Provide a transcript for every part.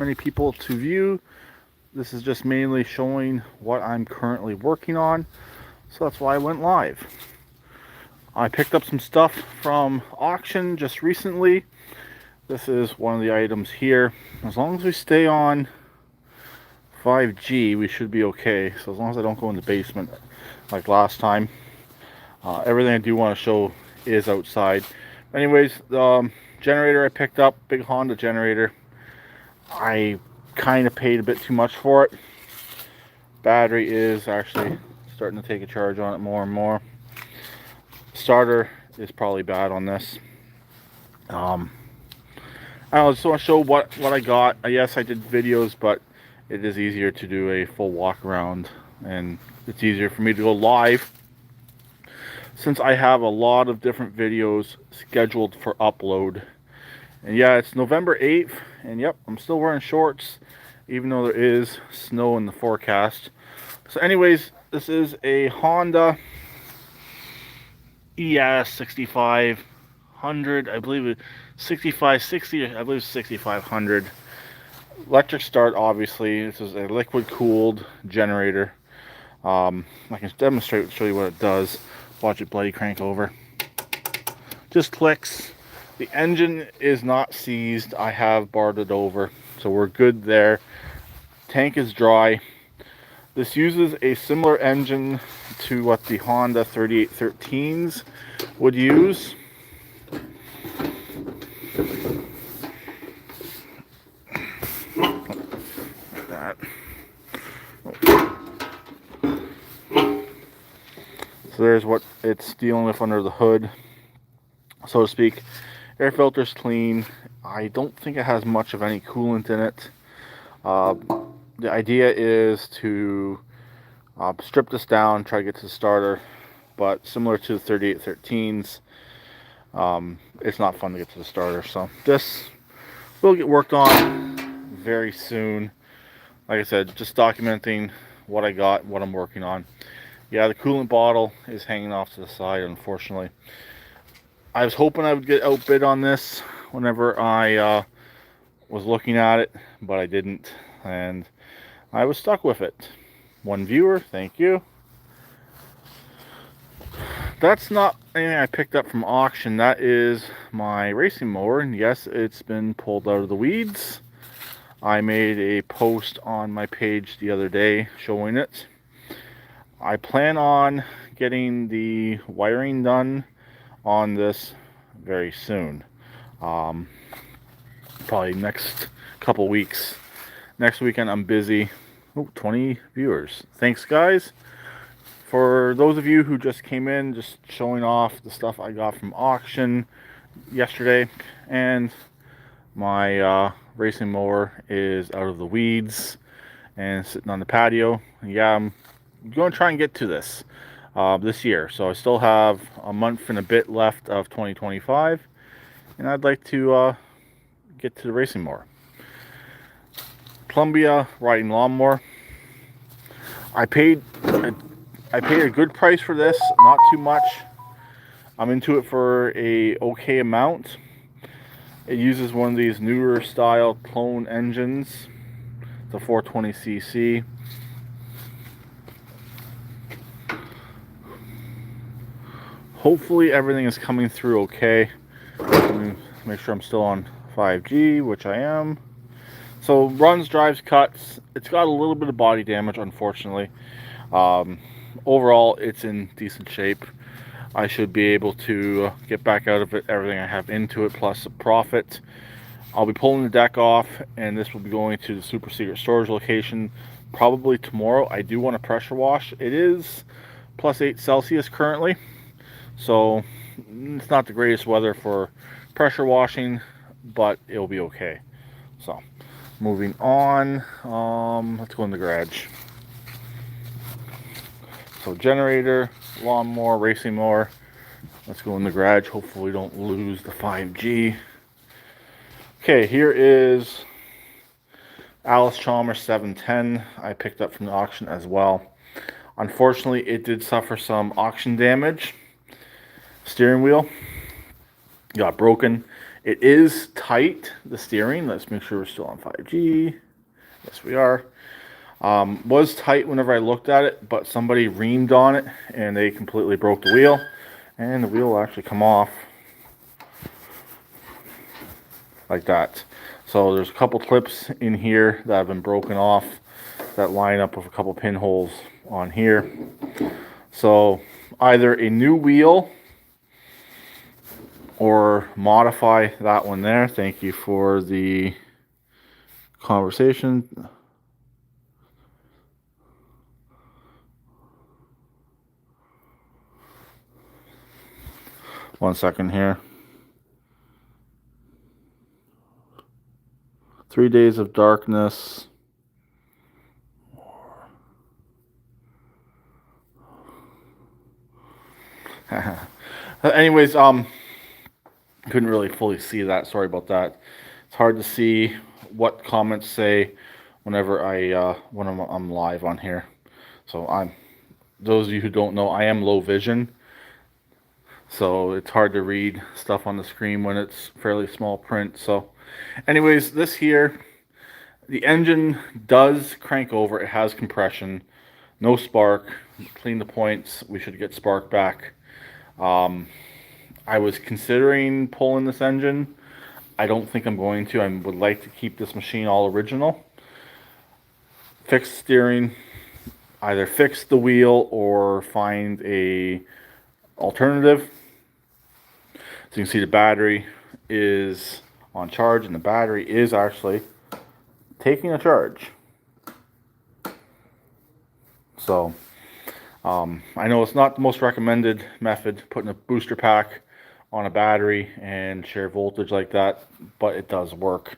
many people to view. This is just mainly showing what I'm currently working on, so that's why I went live. I picked up some stuff from auction just recently. This is one of the items here. As long as we stay on 5G, we should be okay. So as long as I don't go in the basement like last time. Everything I do want to show is outside. Anyways, the generator I picked up, big Honda generator. I kind of paid a bit too much for it. Battery is actually starting to take a charge on it more and more. Starter is probably bad on this. I just want to show what I got. Yes, I did videos, but it is easier to do a full walk around, and it's easier for me to go live since I have a lot of different videos scheduled for upload. And yeah, it's November 8th, and yep, I'm still wearing shorts even though there is snow in the forecast. So anyways, this is a Honda ES 6500, I believe it 6560, I believe 6500. Electric start, obviously. This is a liquid cooled generator. I can demonstrate, show you what it does. Watch it bloody crank over. Just clicks. The engine is not seized. I have barred it over, so we're good there. Tank is dry. This uses a similar engine to what the Honda 3813s would use. Like that. So there's what it's dealing with under the hood, so to speak. Air filter's clean. I don't think it has much of any coolant in it. The idea is to strip this down, try to get to the starter, but similar to the 3813s, it's not fun to get to the starter. So this will get worked on very soon. Like I said, just documenting what I got, what I'm working on. Yeah, the coolant bottle is hanging off to the side, unfortunately. I was hoping I would get outbid on this whenever I was looking at it, but I didn't, and I was stuck with it. One viewer, thank you. That's not anything I picked up from auction. That is my racing mower, and yes, it's been pulled out of the weeds. I made a post on my page the other day showing it. I plan on getting the wiring done on this very soon. Probably next couple weeks. Next weekend I'm busy. Oh, 20 viewers. Thanks, guys. For those of you who just came in, just showing off the stuff I got from auction yesterday, and my racing mower is out of the weeds and sitting on the patio. Yeah, I'm going to try and get to this this year. So I still have a month and a bit left of 2025, and I'd like to get to the racing mower. Columbia riding lawnmower. I paid a good price for this, not too much. I'm into it for a okay amount. It uses one of these newer style clone engines, the 420cc. Hopefully everything is coming through okay. Let me make sure I'm still on 5G, which I am. So runs, drives, cuts. It's got a little bit of body damage, unfortunately. Overall, it's in decent shape. I should be able to get back out of it everything I have into it, plus a profit. I'll be pulling the deck off, and this will be going to the super secret storage location probably tomorrow. I do want to pressure wash. It is +8 Celsius currently, so it's not the greatest weather for pressure washing, but it'll be okay. So moving on, let's go in the garage. So generator, lawnmower, racing mower. Let's go in the garage. Hopefully we don't lose the 5G. Okay, here is Alice Chalmers 710. I picked up from the auction as well. Unfortunately, it did suffer some auction damage. Steering wheel got broken. It is tight, the steering. Let's make sure we're still on 5G. Yes, we are. Was tight whenever I looked at it, but somebody reamed on it and they completely broke the wheel. And the wheel will actually come off like that. So there's a couple clips in here that have been broken off that line up with a couple pinholes on here. So either a new wheel or modify that one there. Thank you for the conversation. One second here. 3 days of darkness. Anyways, couldn't really fully see that. Sorry about that. It's hard to see what comments say whenever I'm live on here. So those of you who don't know, I am low vision. So it's hard to read stuff on the screen when it's fairly small print. So anyways, this here, the engine does crank over. It has compression, no spark. Clean the points. We should get spark back. I was considering pulling this engine. I don't think I'm going to. I would like to keep this machine all original. Fix steering, either fix the wheel or find a alternative. So you can see the battery is on charge and the battery is actually taking a charge. So I know it's not the most recommended method, putting a booster pack on a battery and share voltage like that, but it does work.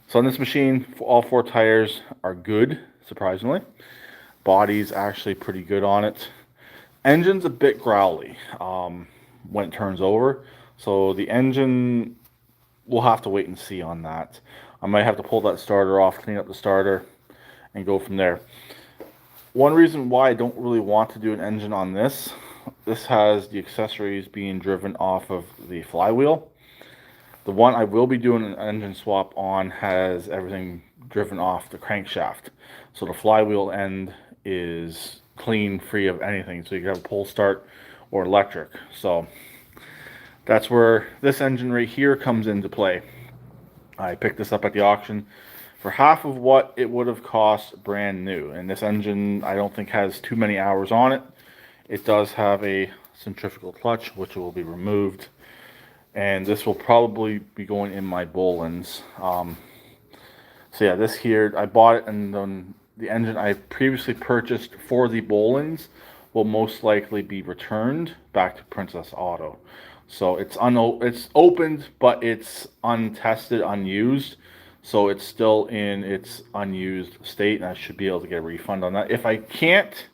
So on this machine, all 4 tires are good, surprisingly. Body's actually pretty good on it. Engine's a bit growly when it turns over, so the engine, we'll have to wait and see on that. I might have to pull that starter off, clean up the starter, and go from there. One reason why I don't really want to do an engine on this has the accessories being driven off of the flywheel. The one I will be doing an engine swap on has everything driven off the crankshaft. So the flywheel end is clean, free of anything. So you can have a pull start or electric. So that's where this engine right here comes into play. I picked this up at the auction for half of what it would have cost brand new. And this engine, I don't think has too many hours on it. It does have a centrifugal clutch, which will be removed. And this will probably be going in my Bolins. So yeah, this here, I bought it, and then the engine I previously purchased for the Bolins will most likely be returned back to Princess Auto. So it's opened, but it's untested, unused. So it's still in its unused state, and I should be able to get a refund on that. If I can't,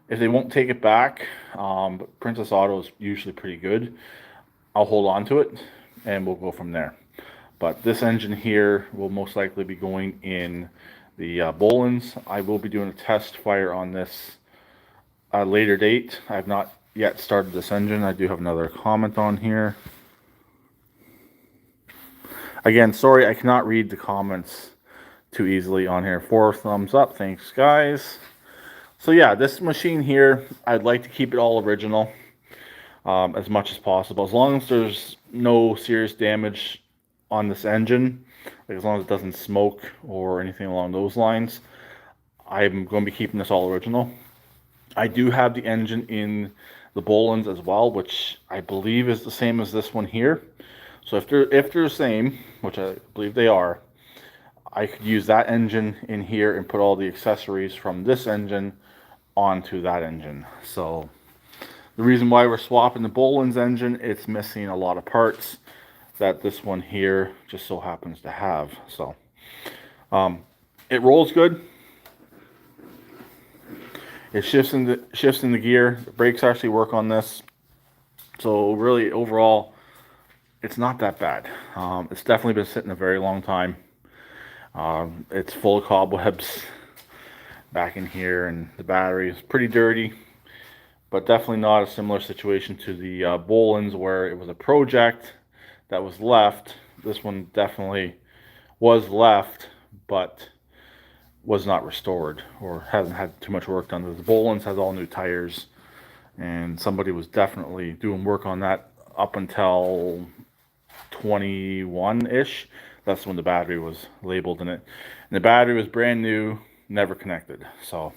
if they won't take it back, but Princess Auto is usually pretty good, I'll hold on to it and we'll go from there. But this engine here will most likely be going in the Bolins. I will be doing a test fire on this at a later date. I have not yet started this engine. I do have another comment on here. Again, sorry, I cannot read the comments too easily on here. 4 thumbs up. Thanks, guys. So yeah, this machine here, I'd like to keep it all original as much as possible. As long as there's no serious damage on this engine, like as long as it doesn't smoke or anything along those lines, I'm going to be keeping this all original. I do have the engine in the Bolins as well, which I believe is the same as this one here. So if they're the same, which I believe they are, I could use that engine in here and put all the accessories from this engine onto that engine. So the reason why we're swapping the Bolins engine, it's missing a lot of parts that this one here just so happens to have. So it rolls good. It shifts in the gear. The brakes actually work on this. So really, overall, it's not that bad. It's definitely been sitting a very long time. It's full of cobwebs back in here, and the battery is pretty dirty, but definitely not a similar situation to the Bolins where it was a project that was left. This one definitely was left, but was not restored or hasn't had too much work done. The Bolins has all new tires, and somebody was definitely doing work on that up until 21-ish. That's when the battery was labeled in it. And the battery was brand new, never connected. So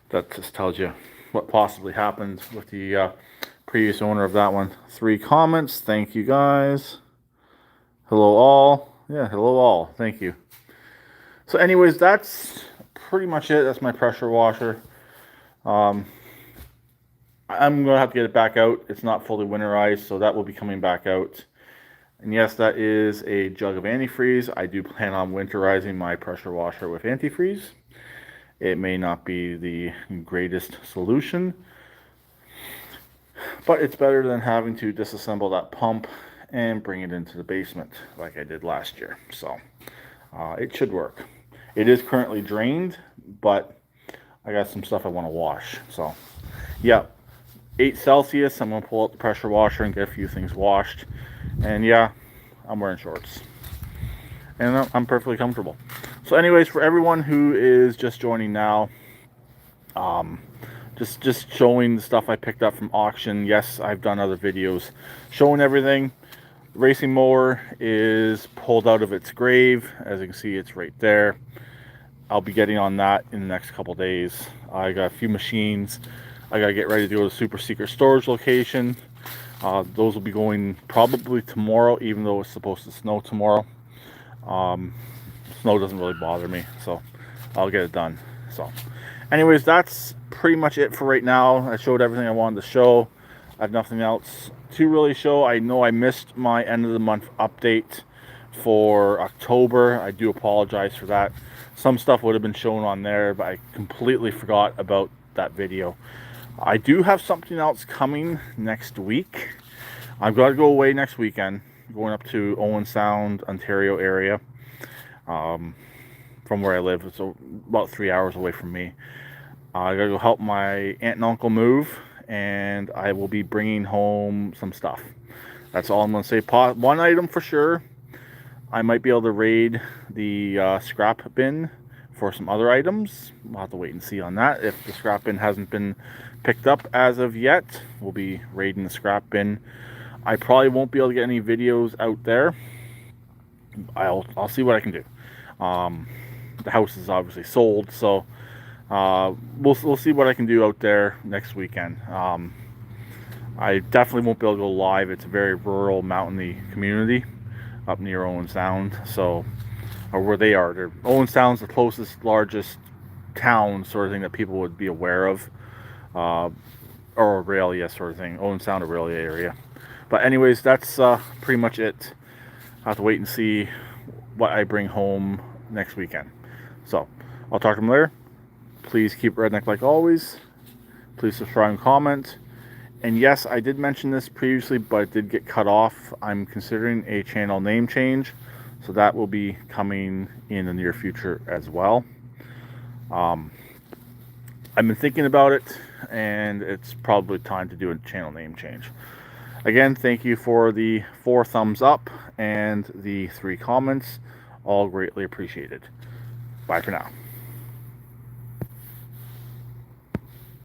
that just tells you what possibly happened with the previous owner of that one. 3 comments. Thank you guys. Hello all. Yeah, hello all. Thank you. So anyways, that's pretty much it. That's my pressure washer. I'm going to have to get it back out. It's not fully winterized, so that will be coming back out. And yes, that is a jug of antifreeze. I do plan on winterizing my pressure washer with antifreeze. It may not be the greatest solution, but it's better than having to disassemble that pump and bring it into the basement like I did last year. So it should work. It is currently drained, but I got some stuff I want to wash. So yeah, 8 Celsius. I'm going to pull out the pressure washer and get a few things washed. And yeah, I'm wearing shorts. And I'm perfectly comfortable. So anyways, for everyone who is just joining now, just showing the stuff I picked up from auction. Yes, I've done other videos showing everything. The racing mower is pulled out of its grave. As you can see, it's right there. I'll be getting on that in the next couple days. I got a few machines. I gotta get ready to go to the super secret storage location. Those will be going probably tomorrow, even though it's supposed to snow tomorrow. Snow doesn't really bother me, so I'll get it done. So anyways, that's pretty much it for right now. I showed everything I wanted to show. I have nothing else to really show. I know I missed my end of the month update for October. I do apologize for that. Some stuff would have been shown on there, but I completely forgot about that video. I do have something else coming next week. I've got to go away next weekend, going up to Owen Sound, Ontario area, from where I live. It's about 3 hours away from me. I gotta go help my aunt and uncle move, and I will be bringing home some stuff. That's all I'm gonna say. One item for sure, I might be able to raid the scrap bin for some other items. We'll have to wait and see on that. If the scrap bin hasn't been picked up as of yet, we'll be raiding the scrap bin. I probably won't be able to get any videos out there. I'll see what I can do. The house is obviously sold, so we'll see what I can do out there next weekend. I definitely won't be able to go live. It's a very rural, mountainy community up near Owen Sound, so or where they are. Owen Sound's the closest, largest town sort of thing that people would be aware of, or Aurelia sort of thing. Owen Sound, Aurelia area. But anyways, that's pretty much it. I'll have to wait and see what I bring home next weekend. So I'll talk to them later. Please keep redneck like always. Please subscribe and comment. And yes, I did mention this previously, but it did get cut off. I'm considering a channel name change, so that will be coming in the near future as well. I've been thinking about it, and it's probably time to do a channel name change. Again, thank you for the 4 thumbs up and the 3 comments. All greatly appreciated. Bye for now.